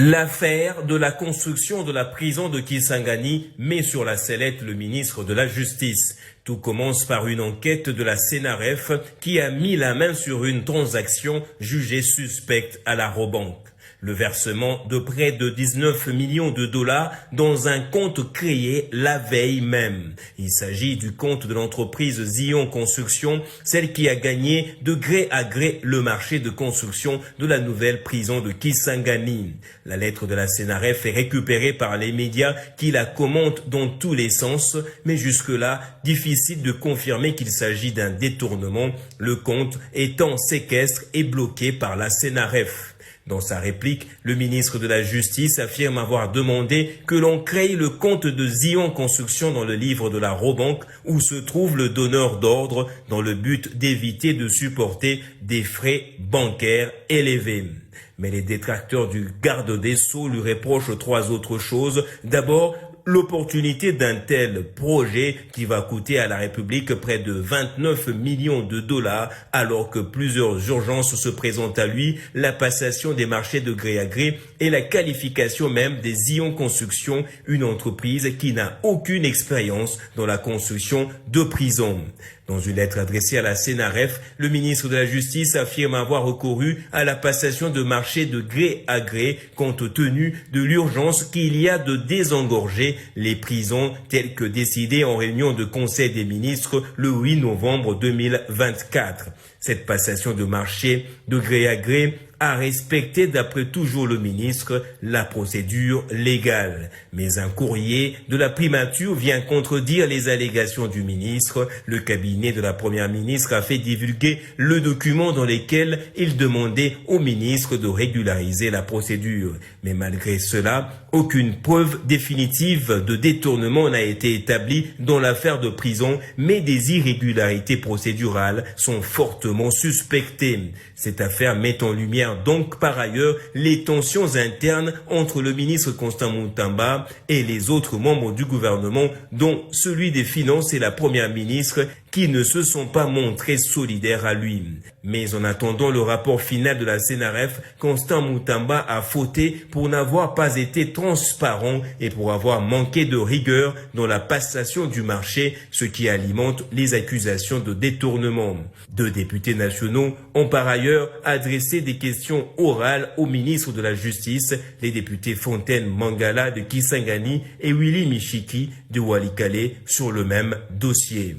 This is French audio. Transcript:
L'affaire de la construction de la prison de Kisangani met sur la sellette le ministre de la Justice. Tout commence par une enquête de la CNRF qui a mis la main sur une transaction jugée suspecte à la Robank. Le versement de près de 19 millions de dollars dans un compte créé la veille même. Il s'agit du compte de l'entreprise Zion Construction, celle qui a gagné de gré à gré le marché de construction de la nouvelle prison de Kisangani. La lettre de la CNRF est récupérée par les médias qui la commentent dans tous les sens, mais jusque-là, difficile de confirmer qu'il s'agit d'un détournement, le compte étant séquestre et bloqué par la CNRF. Dans sa réplique, le ministre de la Justice affirme avoir demandé que l'on crée le compte de Zion Construction dans le livre de la Robank où se trouve le donneur d'ordre dans le but d'éviter de supporter des frais bancaires élevés. Mais les détracteurs du garde des Sceaux lui reprochent trois autres choses. D'abord, l'opportunité d'un tel projet qui va coûter à la République près de 29 millions de dollars alors que plusieurs urgences se présentent à lui, la passation des marchés de gré à gré et la qualification même des Zion Construction, une entreprise qui n'a aucune expérience dans la construction de prisons. Dans une lettre adressée à la CNRF, le ministre de la Justice affirme avoir recouru à la passation de marchés de gré à gré compte tenu de l'urgence qu'il y a de désengorger les prisons telles que décidées en réunion de Conseil des ministres le 8 novembre 2024. Cette passation de marché de gré à gré a respecté, d'après toujours le ministre, la procédure légale. Mais un courrier de la primature vient contredire les allégations du ministre. Le cabinet de la première ministre a fait divulguer le document dans lequel il demandait au ministre de régulariser la procédure. Mais malgré cela, aucune preuve définitive de détournement n'a été établie dans l'affaire de prison, mais des irrégularités procédurales sont fortement suspectées. Cette affaire met en lumière donc par ailleurs les tensions internes entre le ministre Constant Mutamba et les autres membres du gouvernement, dont celui des Finances et la première ministre, qui ne se sont pas montrés solidaires à lui. Mais en attendant le rapport final de la CNRF, Constant Mutamba a fauté pour n'avoir pas été transparent et pour avoir manqué de rigueur dans la passation du marché, ce qui alimente les accusations de détournement. Deux députés nationaux ont par ailleurs adressé des questions orales au ministre de la Justice, les députés Fontaine Mangala de Kisangani et Willy Michiki de Walikale sur le même dossier.